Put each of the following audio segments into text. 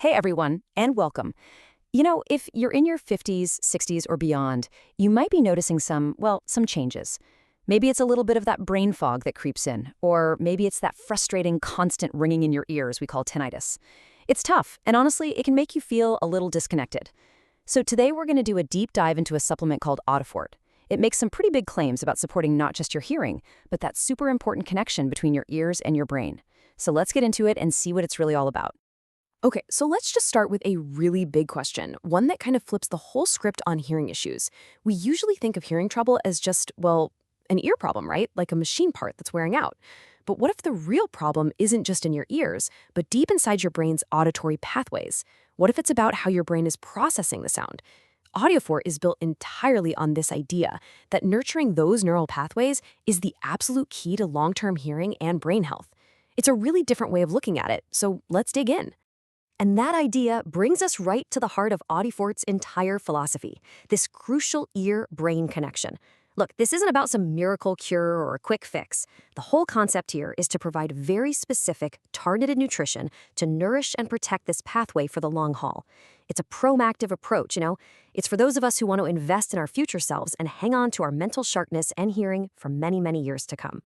Hey everyone, and welcome. If you're in your 50s, 60s, or beyond, you might be noticing some changes. Maybe it's a little bit of that brain fog that creeps in, or maybe it's that frustrating constant ringing in your ears we call tinnitus. It's tough, and honestly, it can make you feel a little disconnected. So today we're going to do a deep dive into a supplement called Audifort. It makes some pretty big claims about supporting not just your hearing, but that super important connection between your ears and your brain. So let's get into it and see what it's really all about. Okay, so let's just start with a really big question, one that kind of flips the whole script on hearing issues. We usually think of hearing trouble as just, well, an ear problem, right? Like a machine part that's wearing out. But what if the real problem isn't just in your ears, but deep inside your brain's auditory pathways? What if it's about how your brain is processing the sound? Audiophore is built entirely on this idea that nurturing those neural pathways is the absolute key to long-term hearing and brain health. It's a really different way of looking at it, so let's dig in. And that idea brings us right to the heart of Audifort's entire philosophy, this crucial ear-brain connection. Look, this isn't about some miracle cure or a quick fix. The whole concept here is to provide very specific, targeted nutrition to nourish and protect this pathway for the long haul. It's a proactive approach, It's for those of us who want to invest in our future selves and hang on to our mental sharpness and hearing for many, many years to come.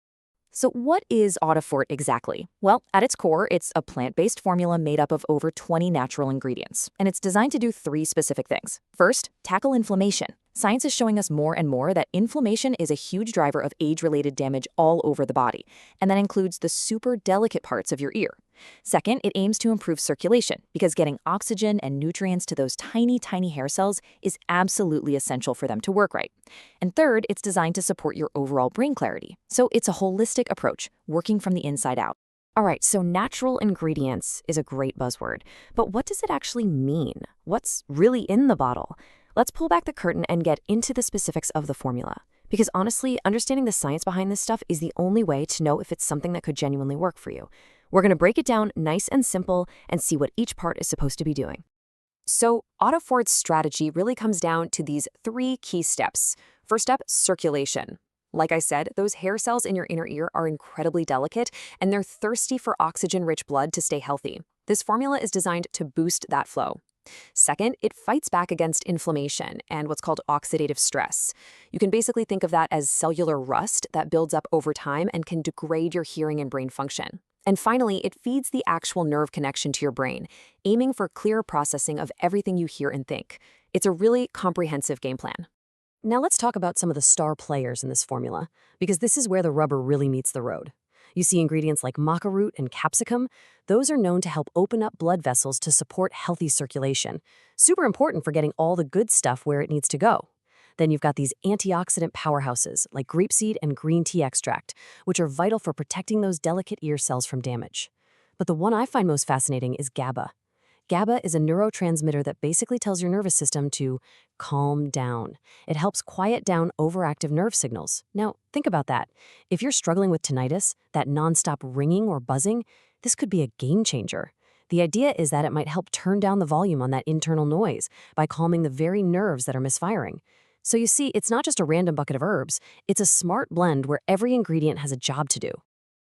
So what is Audifort exactly? Well, at its core, it's a plant-based formula made up of over 20 natural ingredients, and it's designed to do three specific things. First, tackle inflammation. Science is showing us more and more that inflammation is a huge driver of age-related damage all over the body, and that includes the super delicate parts of your ear. Second, it aims to improve circulation, because getting oxygen and nutrients to those tiny, tiny hair cells is absolutely essential for them to work right. And third, it's designed to support your overall brain clarity. So it's a holistic approach, working from the inside out. All right, so natural ingredients is a great buzzword, but what does it actually mean? What's really in the bottle? Let's pull back the curtain and get into the specifics of the formula. Because honestly, understanding the science behind this stuff is the only way to know if it's something that could genuinely work for you. We're going to break it down nice and simple and see what each part is supposed to be doing. So, Audifort's strategy really comes down to these three key steps. First step, circulation. Like I said, those hair cells in your inner ear are incredibly delicate, and they're thirsty for oxygen-rich blood to stay healthy. This formula is designed to boost that flow. Second, it fights back against inflammation and what's called oxidative stress. You can basically think of that as cellular rust that builds up over time and can degrade your hearing and brain function. And finally, it feeds the actual nerve connection to your brain, aiming for clearer processing of everything you hear and think. It's a really comprehensive game plan. Now let's talk about some of the star players in this formula, because this is where the rubber really meets the road. You see ingredients like maca root and capsicum. Those are known to help open up blood vessels to support healthy circulation. Super important for getting all the good stuff where it needs to go. Then you've got these antioxidant powerhouses like grapeseed and green tea extract, which are vital for protecting those delicate ear cells from damage. But the one I find most fascinating is GABA. GABA is a neurotransmitter that basically tells your nervous system to calm down. It helps quiet down overactive nerve signals. Now, think about that. If you're struggling with tinnitus, that nonstop ringing or buzzing, this could be a game changer. The idea is that it might help turn down the volume on that internal noise by calming the very nerves that are misfiring. So you see, it's not just a random bucket of herbs. It's a smart blend where every ingredient has a job to do.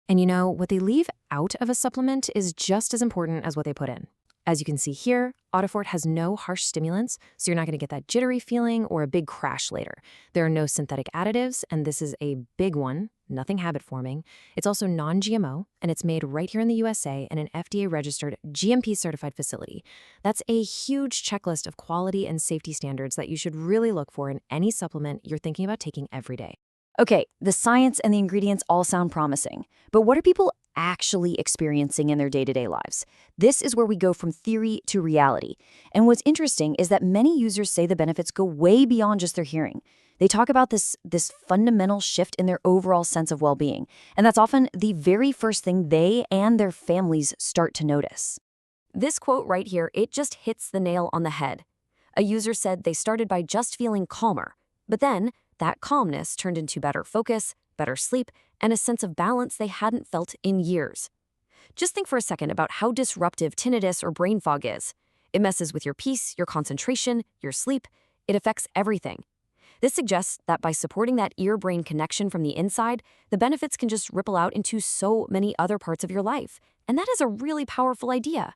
And what they leave out of a supplement is just as important as what they put in. As you can see here, Audifort has no harsh stimulants, so you're not going to get that jittery feeling or a big crash later. There are no synthetic additives, and this is a big one, nothing habit-forming. It's also non-GMO, and it's made right here in the USA in an FDA-registered, GMP-certified facility. That's a huge checklist of quality and safety standards that you should really look for in any supplement you're thinking about taking every day. Okay, the science and the ingredients all sound promising, but what are people actually experiencing in their day-to-day lives? This is where we go from theory to reality. And what's interesting is that many users say the benefits go way beyond just their hearing. They talk about this fundamental shift in their overall sense of well-being, and that's often the very first thing they and their families start to notice. This quote right here, it just hits the nail on the head. A user said they started by just feeling calmer, but then that calmness turned into better focus, better sleep, and a sense of balance they hadn't felt in years. Just think for a second about how disruptive tinnitus or brain fog is. It messes with your peace, your concentration, your sleep. It affects everything. This suggests that by supporting that ear-brain connection from the inside, the benefits can just ripple out into so many other parts of your life. And that is a really powerful idea.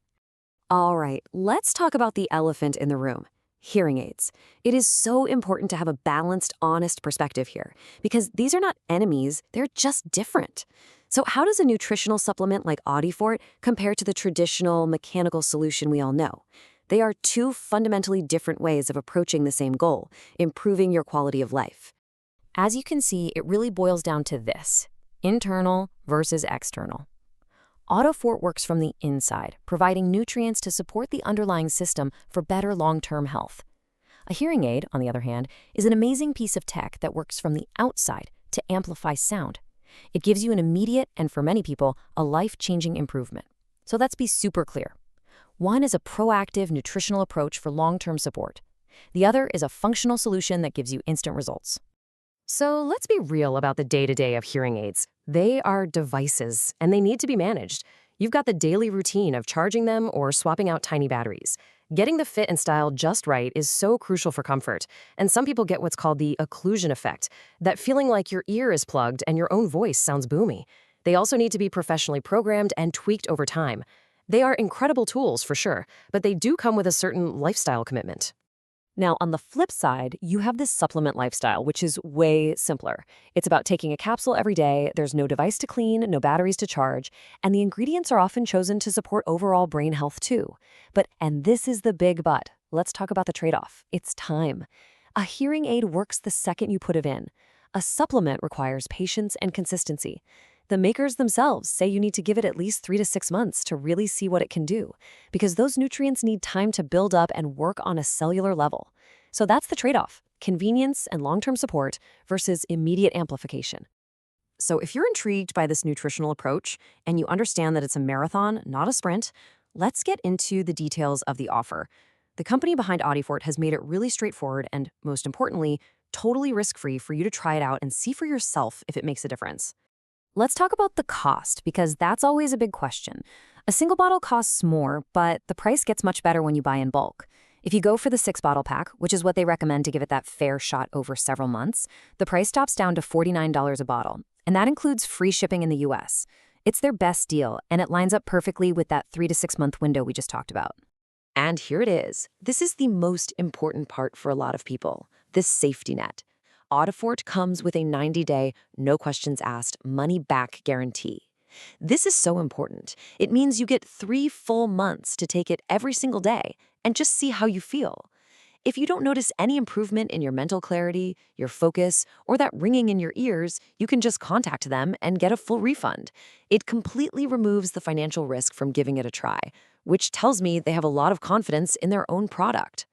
All right, let's talk about the elephant in the room. Hearing aids. It is so important to have a balanced, honest perspective here because these are not enemies, they're just different. So how does a nutritional supplement like Audifort compare to the traditional mechanical solution we all know? They are two fundamentally different ways of approaching the same goal, improving your quality of life. As you can see, it really boils down to this: internal versus external. Audifort works from the inside, providing nutrients to support the underlying system for better long-term health. A hearing aid, on the other hand, is an amazing piece of tech that works from the outside to amplify sound. It gives you an immediate and, for many people, a life-changing improvement. So let's be super clear. One is a proactive nutritional approach for long-term support. The other is a functional solution that gives you instant results. So let's be real about the day-to-day of hearing aids. They are devices, and they need to be managed. You've got the daily routine of charging them or swapping out tiny batteries. Getting the fit and style just right is so crucial for comfort, and some people get what's called the occlusion effect, that feeling like your ear is plugged and your own voice sounds boomy. They also need to be professionally programmed and tweaked over time. They are incredible tools for sure, but they do come with a certain lifestyle commitment. Now, on the flip side, you have this supplement lifestyle, which is way simpler. It's about taking a capsule every day, there's no device to clean, no batteries to charge, and the ingredients are often chosen to support overall brain health too. And this is the big but. Let's talk about the trade-off. It's time. A hearing aid works the second you put it in. A supplement requires patience and consistency. The makers themselves say you need to give it at least 3 to 6 months to really see what it can do, because those nutrients need time to build up and work on a cellular level. So that's the trade-off: convenience and long-term support versus immediate amplification. So if you're intrigued by this nutritional approach and you understand that it's a marathon, not a sprint, let's get into the details of the offer. The company behind Audifort has made it really straightforward and, most importantly, totally risk-free for you to try it out and see for yourself if it makes a difference. Let's talk about the cost, because that's always a big question. A single bottle costs more, but the price gets much better when you buy in bulk. If you go for the 6-bottle pack, which is what they recommend to give it that fair shot over several months, the price drops down to $49 a bottle, and that includes free shipping in the US. It's their best deal, and it lines up perfectly with that 3 to 6 month window we just talked about. And here it is. This is the most important part for a lot of people: this safety net. Audifort comes with a 90-day, no questions asked, money-back guarantee. This is so important. It means you get 3 full months to take it every single day and just see how you feel. If you don't notice any improvement in your mental clarity, your focus, or that ringing in your ears, you can just contact them and get a full refund. It completely removes the financial risk from giving it a try, which tells me they have a lot of confidence in their own product.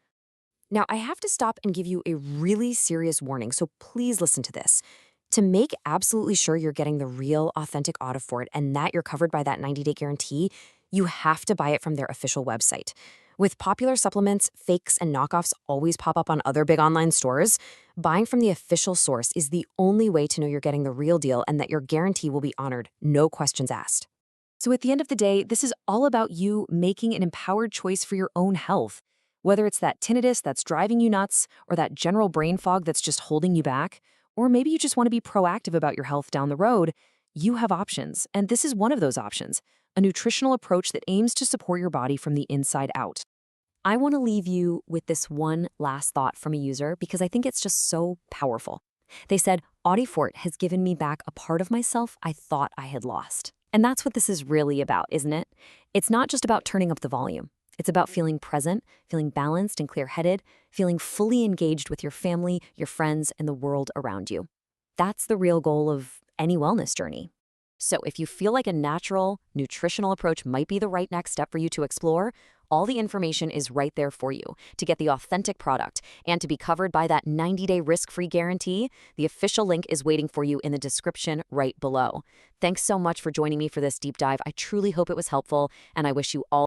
Now, I have to stop and give you a really serious warning, so please listen to this. To make absolutely sure you're getting the real, authentic Audifort and that you're covered by that 90-day guarantee, you have to buy it from their official website. With popular supplements, fakes, and knockoffs always pop up on other big online stores, buying from the official source is the only way to know you're getting the real deal and that your guarantee will be honored, no questions asked. So at the end of the day, this is all about you making an empowered choice for your own health. Whether it's that tinnitus that's driving you nuts, or that general brain fog that's just holding you back, or maybe you just want to be proactive about your health down the road, you have options, and this is one of those options: a nutritional approach that aims to support your body from the inside out. I want to leave you with this one last thought from a user because I think it's just so powerful. They said, "Audifort has given me back a part of myself I thought I had lost." And that's what this is really about, isn't it? It's not just about turning up the volume. It's about feeling present, feeling balanced and clear-headed, feeling fully engaged with your family, your friends, and the world around you. That's the real goal of any wellness journey. So if you feel like a natural, nutritional approach might be the right next step for you to explore, all the information is right there for you to get the authentic product and to be covered by that 90-day risk-free guarantee. The official link is waiting for you in the description right below. Thanks so much for joining me for this deep dive. I truly hope it was helpful, and I wish you all